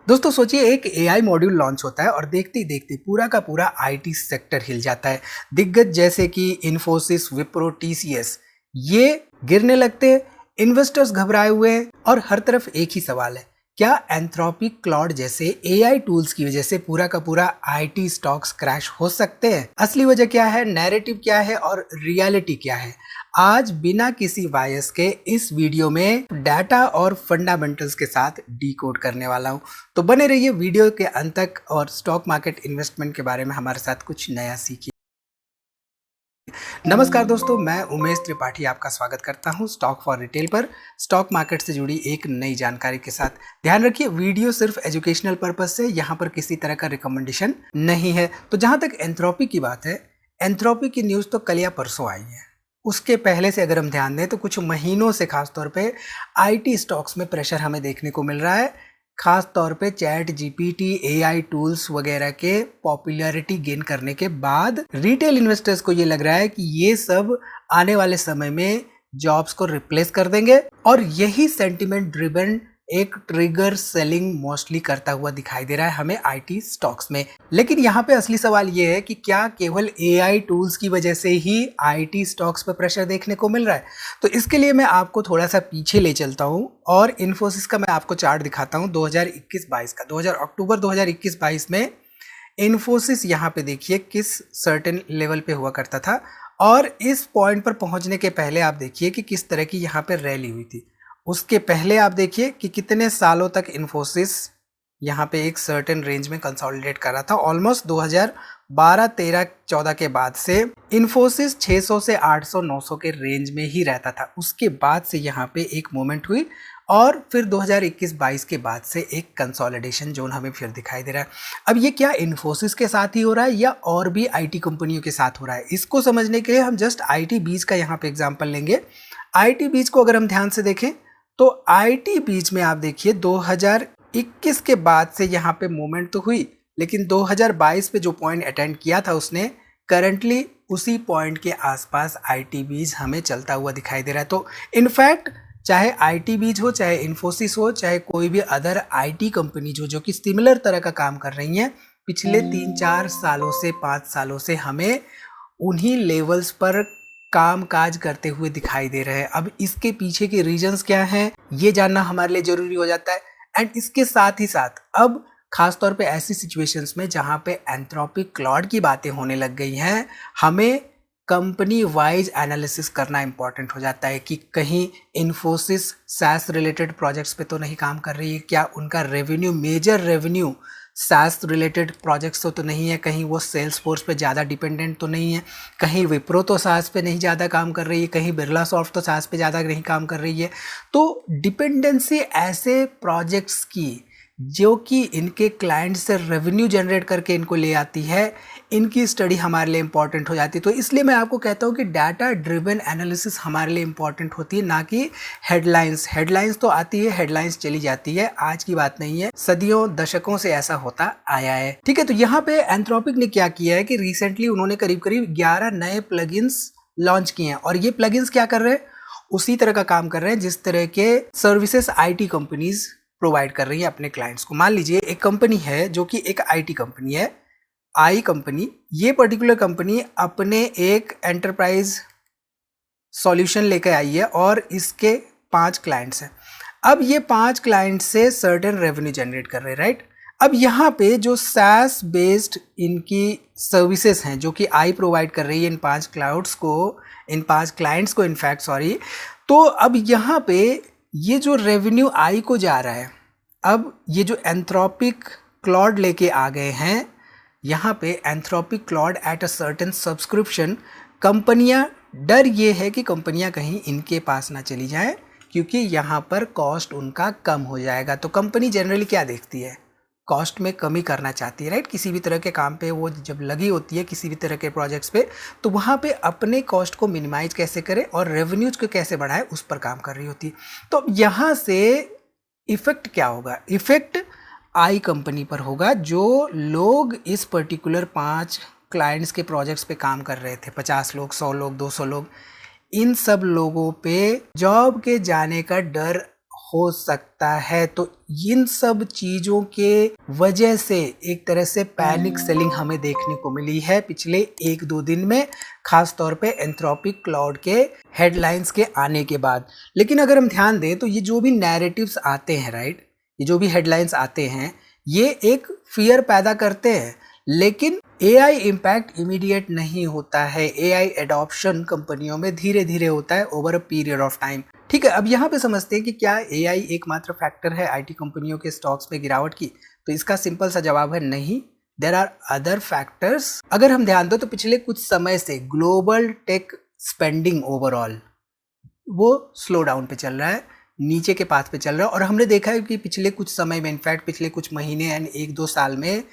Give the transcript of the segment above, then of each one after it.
दोस्तों सोचिए एक एआई मॉड्यूल लॉन्च होता है और देखते ही देखते पूरा का पूरा आईटी सेक्टर हिल जाता है। दिग्गज जैसे कि इन्फोसिस, विप्रो, टीसीएस ये गिरने लगते हैं। इन्वेस्टर्स घबराए हुए हैं और हर तरफ एक ही सवाल है, क्या एंथ्रोपिक क्लाउड जैसे एआई टूल्स की वजह से पूरा का पूरा आईटी स्टॉक्स क्रैश हो सकते हैं? असली वजह क्या है, नैरेटिव क्या है और रियलिटी क्या है? आज बिना किसी बायस के इस वीडियो में डाटा और फंडामेंटल्स के साथ डीकोड करने वाला हूं। तो बने रहिए वीडियो के अंत तक और स्टॉक मार्केट इन्वेस्टमेंट के बारे में हमारे साथ कुछ नया सीखिए। नमस्कार दोस्तों, मैं उमेश त्रिपाठी आपका स्वागत करता हूं स्टॉक फॉर रिटेल पर स्टॉक मार्केट से जुड़ी एक नई जानकारी के साथ। ध्यान रखिए, वीडियो सिर्फ एजुकेशनल पर्पस से, यहां पर किसी तरह का रिकमेंडेशन नहीं है। तो जहां तक एंथ्रोपी की बात है, एंथ्रोपी की न्यूज़ तो कल या परसों आई है। उसके पहले से अगर हम ध्यान दें तो कुछ महीनों से खासतौर पे आईटी स्टॉक्स में प्रेशर हमें देखने को मिल रहा है। खास तौर पे चैट जीपीटी, एआई टूल्स वगैरह के पॉपुलैरिटी गेन करने के बाद रिटेल इन्वेस्टर्स को ये लग रहा है कि ये सब आने वाले समय में जॉब्स को रिप्लेस कर देंगे और यही सेंटिमेंट ड्रिवन एक ट्रिगर सेलिंग मोस्टली करता हुआ दिखाई दे रहा है हमें आईटी स्टॉक्स में। लेकिन यहाँ पे असली सवाल ये है कि क्या केवल एआई टूल्स की वजह से ही आईटी स्टॉक्स पर प्रेशर देखने को मिल रहा है? तो इसके लिए मैं आपको थोड़ा सा पीछे ले चलता हूँ और इन्फोसिस का मैं आपको चार्ट दिखाता हूँ 2021-22 का। अक्टूबर 2021-22 में इन्फोसिस यहाँ पे देखिए किस सर्टेन लेवल पे हुआ करता था और इस पॉइंट पर पहुंचने के पहले आप देखिए कि किस तरह की यहाँ पे रैली हुई थी। उसके पहले आप देखिए कि कितने सालों तक इन्फोसिस यहाँ पे एक सर्टेन रेंज में कंसोलिडेट कर रहा था। ऑलमोस्ट 2012, 13, 14 के बाद से इन्फोसिस 600 से 800, 900 के रेंज में ही रहता था। उसके बाद से यहाँ पे एक मोमेंट हुई और फिर 2021-22 के बाद से एक कंसोलिडेशन जोन हमें फिर दिखाई दे रहा है। अब ये क्या इन्फोसिस के साथ ही हो रहा है या और भी आईटी कंपनियों के साथ हो रहा है? इसको समझने के लिए हम जस्ट आईटी बीज का यहाँ पे एग्जाम्पल लेंगे। आईटी बीज को अगर हम ध्यान से देखें तो आईटी बीच में आप देखिए 2021 के बाद से यहाँ पे मूवमेंट तो हुई, लेकिन 2022 पे जो पॉइंट अटेंड किया था उसने करंटली उसी पॉइंट के आसपास आईटी बीज हमें चलता हुआ दिखाई दे रहा है। तो इनफैक्ट चाहे आईटी बीज हो, चाहे इन्फोसिस हो, चाहे कोई भी अदर आईटी कंपनी जो कि सिमिलर तरह का काम कर रही हैं, पिछले 3-4 सालों से 5 सालों से हमें उन्हीं लेवल्स पर काम काज करते हुए दिखाई दे रहे हैं। अब इसके पीछे के रीजंस क्या हैं ये जानना हमारे लिए जरूरी हो जाता है। एंड इसके साथ ही साथ अब खासतौर पे ऐसी सिचुएशंस में जहां पे एंथ्रोपिक क्लाउड की बातें होने लग गई हैं, हमें कंपनी वाइज एनालिसिस करना इंपॉर्टेंट हो जाता है कि कहीं इन्फोसिस सैस रिलेटेड प्रोजेक्ट्स पे तो नहीं काम कर रही है, क्या उनका रेवेन्यू, मेजर रेवेन्यू सास रिलेटेड प्रोजेक्ट्स तो नहीं है, कहीं वो सेल्स फोर्स पे ज़्यादा डिपेंडेंट तो नहीं है, कहीं विप्रो तो सास पे नहीं ज़्यादा काम कर रही है, कहीं बिरला सॉफ्ट तो सास पे ज़्यादा नहीं काम कर रही है। तो डिपेंडेंसी ऐसे प्रोजेक्ट्स की जो कि इनके क्लाइंट से रेवेन्यू जनरेट करके इनको ले आती है, इनकी स्टडी हमारे लिए इंपॉर्टेंट हो जाती है। तो इसलिए मैं आपको कहता हूँ कि डाटा ड्रिवन एनालिसिस हमारे लिए इंपॉर्टेंट होती है, ना कि हेडलाइंस। हेडलाइंस तो आती है, हेडलाइंस चली जाती है, आज की बात नहीं है, सदियों दशकों से ऐसा होता आया है। ठीक है, तो यहाँ पे एंथ्रोपिक ने क्या किया है कि रिसेंटली उन्होंने करीब करीब 11 नए प्लगइन्स लॉन्च किए हैं और ये प्लगइन्स क्या कर रहे हैं, उसी तरह का काम कर रहे हैं जिस तरह के सर्विसेज आईटी कंपनीज प्रोवाइड कर रही है अपने क्लाइंट्स को। मान लीजिए एक कंपनी है जो कि एक आईटी कंपनी है, आई कंपनी। ये पर्टिकुलर कंपनी अपने एक एंटरप्राइज सॉल्यूशन लेकर आई है और इसके 5 क्लाइंट्स हैं। अब ये 5 क्लाइंट से सर्टेन रेवेन्यू जनरेट कर रहे हैं, राइट? अब यहाँ पे जो SaaS बेस्ड इनकी सर्विसेज हैं जो कि आई प्रोवाइड कर रही है इन 5 क्लाइंट्स को इनफैक्ट सॉरी। तो अब यहाँ पे ये जो रेवेन्यू आई को जा रहा है, अब ये जो एंथ्रोपिक क्लाउड लेके आ गए हैं, यहाँ पे Anthropic cloud at a certain subscription, कंपनियां, डर ये है कि कंपनियां कहीं इनके पास ना चली जाएं क्योंकि यहाँ पर कॉस्ट उनका कम हो जाएगा। तो कंपनी जनरली क्या देखती है, कॉस्ट में कमी करना चाहती है, राइट? किसी भी तरह के काम पे वो जब लगी होती है, किसी भी तरह के प्रोजेक्ट्स पे, तो वहाँ पे अपने कॉस्ट को मिनिमाइज कैसे करे और रेवेन्यूज को कैसे बढ़ाए उस पर काम कर रही होती है। तो यहाँ से इफेक्ट क्या होगा? इफेक्ट आई कंपनी पर होगा। जो लोग इस पर्टिकुलर 5 क्लाइंट्स के प्रोजेक्ट्स पे काम कर रहे थे, 50 लोग, 100 लोग, 200 लोग, इन सब लोगों पे जॉब के जाने का डर हो सकता है। तो इन सब चीज़ों के वजह से एक तरह से पैनिक सेलिंग हमें देखने को मिली है पिछले 1-2 दिन में, खास तौर पे एंथ्रोपिक क्लाउड के हेडलाइंस के आने के बाद। लेकिन अगर हम ध्यान दें तो ये जो भी नैरेटिव्स आते हैं, राइट, ये जो भी हेडलाइंस आते हैं ये एक फियर पैदा करते हैं, लेकिन AI इम्पैक्ट इमीडिएट नहीं होता है। AI एडॉप्शन कंपनियों में धीरे धीरे होता है over a period of time. ठीक है, अब यहाँ पे समझते हैं कि क्या AI एकमात्र फैक्टर है IT कंपनियों के स्टॉक्स में गिरावट की। तो इसका सिंपल सा जवाब है नहीं, देयर आर अदर फैक्टर्स। अगर हम ध्यान दो तो पिछले कुछ समय से ग्लोबल टेक स्पेंडिंग ओवरऑल वो स्लो डाउन पे चल रहा है, नीचे के पाथ पे चल रहा है। और हमने देखा है कि पिछले कुछ समय में, इनफैक्ट पिछले कुछ महीने एंड 1-2 साल में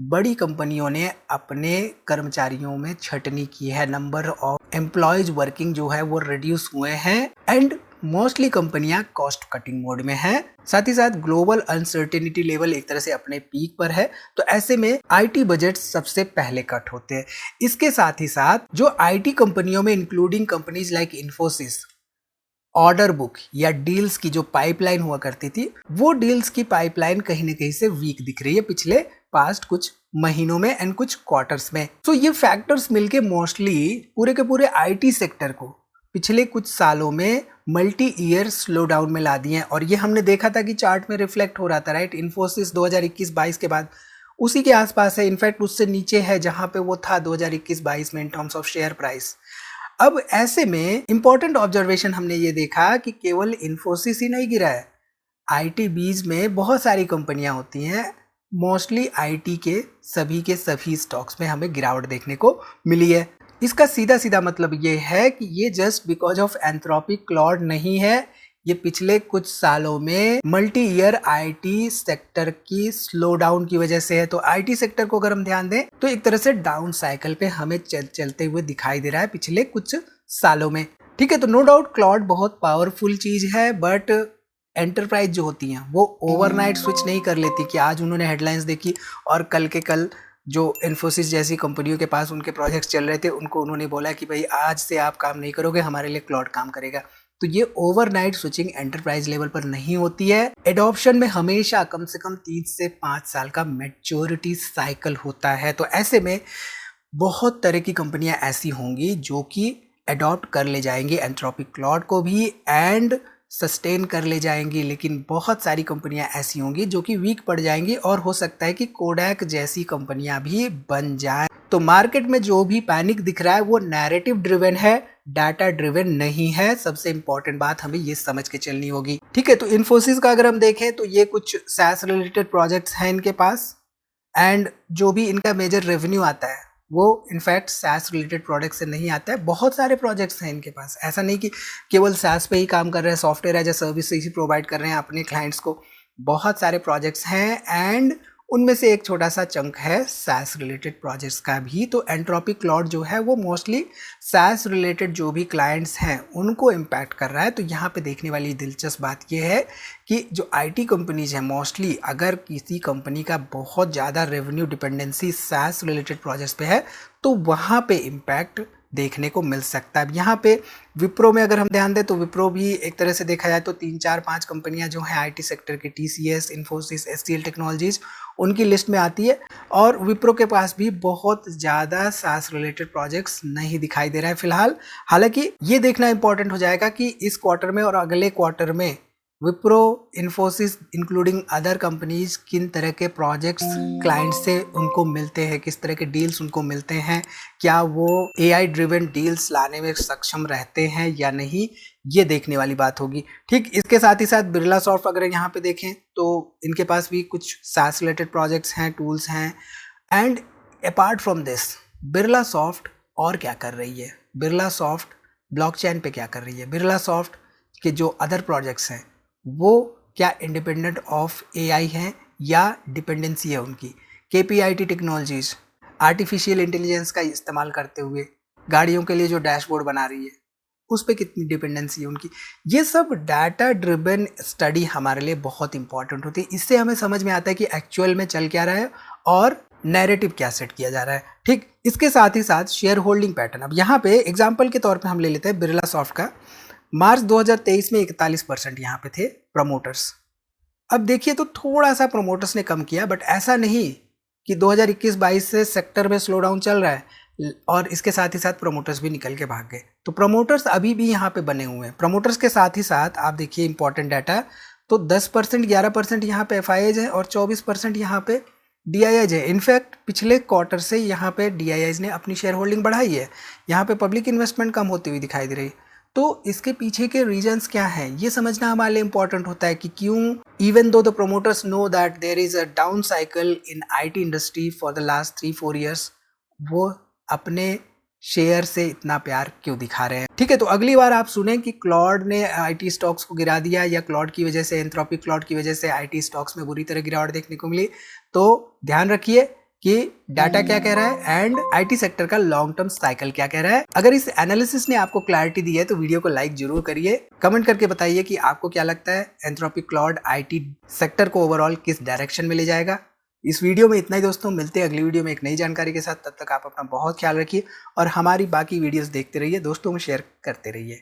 बड़ी कंपनियों ने अपने कर्मचारियों में छटनी की है। नंबर ऑफ एम्प्लॉयज वर्किंग जो है वो रिड्यूस हुए हैं एंड मोस्टली कंपनियां कॉस्ट कटिंग मोड में हैं। साथ ही साथ ग्लोबल अनसर्टेनिटी लेवल एक तरह से अपने पीक पर है। तो ऐसे में IT बजट सबसे पहले कट होते हैं। इसके साथ ही साथ जो IT कंपनियों में including companies like Infosys, order book या डील्स की जो पाइपलाइन हुआ करती थी, वो डील्स की पाइपलाइन कहीं ना कहीं से वीक दिख रही है पिछले पास्ट कुछ महीनों में एंड कुछ क्वार्टर्स में। तो ये फैक्टर्स मिलके मोस्टली पूरे के पूरे IT सेक्टर को पिछले कुछ सालों में मल्टी ईयर स्लो डाउन में ला दिए हैं। और ये हमने देखा था कि चार्ट में रिफ्लेक्ट हो रहा था, राइट। इन्फोसिस 2021-22 के बाद उसी के आसपास है, इनफैक्ट उससे नीचे है जहां पे वो था 2021-22 में in terms of share price. अब ऐसे में इंपॉर्टेंट ऑब्जर्वेशन हमने ये देखा कि केवल इन्फोसिस ही नहीं गिरा है। IT बीज में बहुत सारी कंपनियां होती हैं, मोस्टली IT के सभी स्टॉक्स में हमें गिरावट देखने को मिली है। इसका सीधा सीधा मतलब ये है कि ये just because of Anthropic cloud नहीं है, ये पिछले कुछ सालों में मल्टी ईयर IT सेक्टर की स्लो डाउन की वजह से है। तो IT सेक्टर को अगर हम ध्यान दें तो एक तरह से डाउन साइकिल पे हमें चलते हुए दिखाई दे रहा है पिछले कुछ सालों में। ठीक है, तो नो डाउट क्लाउड बहुत पावरफुल चीज है, बट एंटरप्राइज जो होती हैं वो ओवरनाइट स्विच नहीं कर लेती कि आज उन्होंने हेडलाइंस देखी और कल के कल जो इन्फोसिस जैसी कंपनियों के पास उनके प्रोजेक्ट्स चल रहे थे उनको उन्होंने बोला कि भाई आज से आप काम नहीं करोगे, हमारे लिए क्लाउड काम करेगा। तो ये ओवरनाइट स्विचिंग एंटरप्राइज लेवल पर नहीं होती है। एडॉप्शन में हमेशा कम से कम 3 से 5 साल का मैच्योरिटी साइकिल होता है। तो ऐसे में बहुत तरह की कंपनियां ऐसी होंगी जो कि अडॉप्ट कर ले जाएंगी एंथ्रोपिक क्लाउड को भी एंड सस्टेन कर ले जाएंगी, लेकिन बहुत सारी कंपनियां ऐसी होंगी जो कि वीक पड़ जाएंगी और हो सकता है कि कोडैक जैसी कंपनियां भी बन जाएं। तो मार्केट में जो भी पैनिक दिख रहा है वो नैरेटिव ड्रिवन है, डाटा ड्रिवन नहीं है। सबसे इंपॉर्टेंट बात हमें ये समझ के चलनी होगी। ठीक है, तो इन्फोसिस का अगर हम देखें तो ये कुछ SaaS रिलेटेड प्रोजेक्ट्स हैं इनके पास एंड जो भी इनका मेजर रेवेन्यू आता है वो इनफैक्ट SaaS रिलेटेड प्रोडक्ट से नहीं आता है। बहुत सारे प्रोजेक्ट्स हैं इनके पास, ऐसा नहीं कि केवल SaaS पे ही काम कर रहे हैं, सॉफ्टवेयर एज ए सर्विस से ही प्रोवाइड कर रहे हैं अपने क्लाइंट्स को। बहुत सारे प्रोजेक्ट्स हैं एंड उनमें से एक छोटा सा चंक है SaaS रिलेटेड प्रोजेक्ट्स का भी। तो एंट्रोपिक क्लाउड जो है वो मोस्टली SaaS रिलेटेड जो भी क्लाइंट्स हैं उनको इम्पैक्ट कर रहा है। तो यहाँ पे देखने वाली दिलचस्प बात ये है कि जो IT कंपनीज हैं मोस्टली, अगर किसी कंपनी का बहुत ज़्यादा revenue dependency SaaS related projects पे है तो वहाँ पे इम्पैक्ट देखने को मिल सकता है। यहाँ पे विप्रो में अगर हम ध्यान दें तो विप्रो भी एक तरह से देखा जाए तो 3-4-5 कंपनियां जो हैं IT सेक्टर की, TCS, इन्फोसिस, HCL टेक्नोलॉजीज, उनकी लिस्ट में आती है। और विप्रो के पास भी बहुत ज़्यादा SaaS रिलेटेड प्रोजेक्ट्स नहीं दिखाई दे रहा है फिलहाल। हालांकि ये देखना इंपॉर्टेंट हो जाएगा कि इस क्वार्टर में और अगले क्वार्टर में Wipro, Infosys including other companies किन तरह के प्रोजेक्ट्स क्लाइंट से उनको मिलते हैं, किस तरह के डील्स उनको मिलते हैं, क्या वो AI ड्रिवन डील्स लाने में सक्षम रहते हैं या नहीं, ये देखने वाली बात होगी। ठीक, इसके साथ ही साथ बिरला सॉफ्ट अगर यहाँ पे देखें तो इनके पास भी कुछ SaaS रिलेटेड प्रोजेक्ट्स हैं, टूल्स हैं and apart from this Birla soft और क्या कर रही है, बिरला सॉफ्ट ब्लॉकचेन पे क्या कर रही है, बिरला सॉफ्ट के जो अदर प्रोजेक्ट्स हैं वो क्या इंडिपेंडेंट ऑफ AI हैं या डिपेंडेंसी है उनकी। KPIT टेक्नोलॉजीज आर्टिफिशियल इंटेलिजेंस का इस्तेमाल करते हुए गाड़ियों के लिए जो डैशबोर्ड बना रही है उस पर कितनी डिपेंडेंसी है उनकी। ये सब डाटा ड्रिवन स्टडी हमारे लिए बहुत इंपॉर्टेंट होती है। इससे हमें समझ में आता है कि एक्चुअल में चल क्या रहा है और नैरेटिव क्या सेट किया जा रहा है। ठीक, इसके साथ ही साथ शेयर होल्डिंग पैटर्न। अब यहाँ पे एग्जाम्पल के तौर पे हम ले लेते हैं बिरला सॉफ्ट का। मार्च 2023 में 41% यहाँ पे थे प्रमोटर्स। अब देखिए तो थोड़ा सा प्रमोटर्स ने कम किया, बट ऐसा नहीं कि 2021-22 से सेक्टर में स्लो डाउन चल रहा है और इसके साथ ही साथ प्रमोटर्स भी निकल के भाग गए। तो प्रमोटर्स अभी भी यहाँ पे बने हुए हैं। प्रमोटर्स के साथ ही साथ आप देखिए इंपॉर्टेंट डाटा, तो 10% 11% यहाँ पे एफआईआईज है और 24% यहाँ पे डीआईआईज है। इनफैक्ट पिछले क्वार्टर से यहाँ पे डीआईआईज ने अपनी शेयर होल्डिंग बढ़ाई है। यहाँ पे पब्लिक इन्वेस्टमेंट कम होती हुई दिखाई दे रही। तो इसके पीछे के रीजंस क्या हैं ये समझना हमारे लिए इंपॉर्टेंट होता है कि क्यों, even though the promoters know that there is a down cycle in IT industry for the last 3-4 years, वो अपने शेयर से इतना प्यार क्यों दिखा रहे हैं। ठीक है, तो अगली बार आप सुने कि क्लॉड ने आईटी स्टॉक्स को गिरा दिया या क्लॉड की वजह से, एंथ्रोपिक क्लॉड की वजह से आईटी स्टॉक्स में बुरी तरह गिरावट देखने को मिली, तो ध्यान रखिए कि डाटा क्या कह रहा है एंड आईटी सेक्टर का लॉन्ग टर्म साइकिल क्या कह रहा है। अगर इस एनालिसिस ने आपको क्लैरिटी दी है तो वीडियो को लाइक जरूर करिए, कमेंट करके बताइए कि आपको क्या लगता है एंथ्रोपिक क्लॉड आईटी सेक्टर को ओवरऑल किस डायरेक्शन में ले जाएगा। इस वीडियो में इतना ही दोस्तों, मिलते हैं अगली वीडियो में एक नई जानकारी के साथ। तब तक आप अपना बहुत ख्याल रखिए और हमारी बाकी वीडियोस देखते रहिए, दोस्तों में शेयर करते रहिए।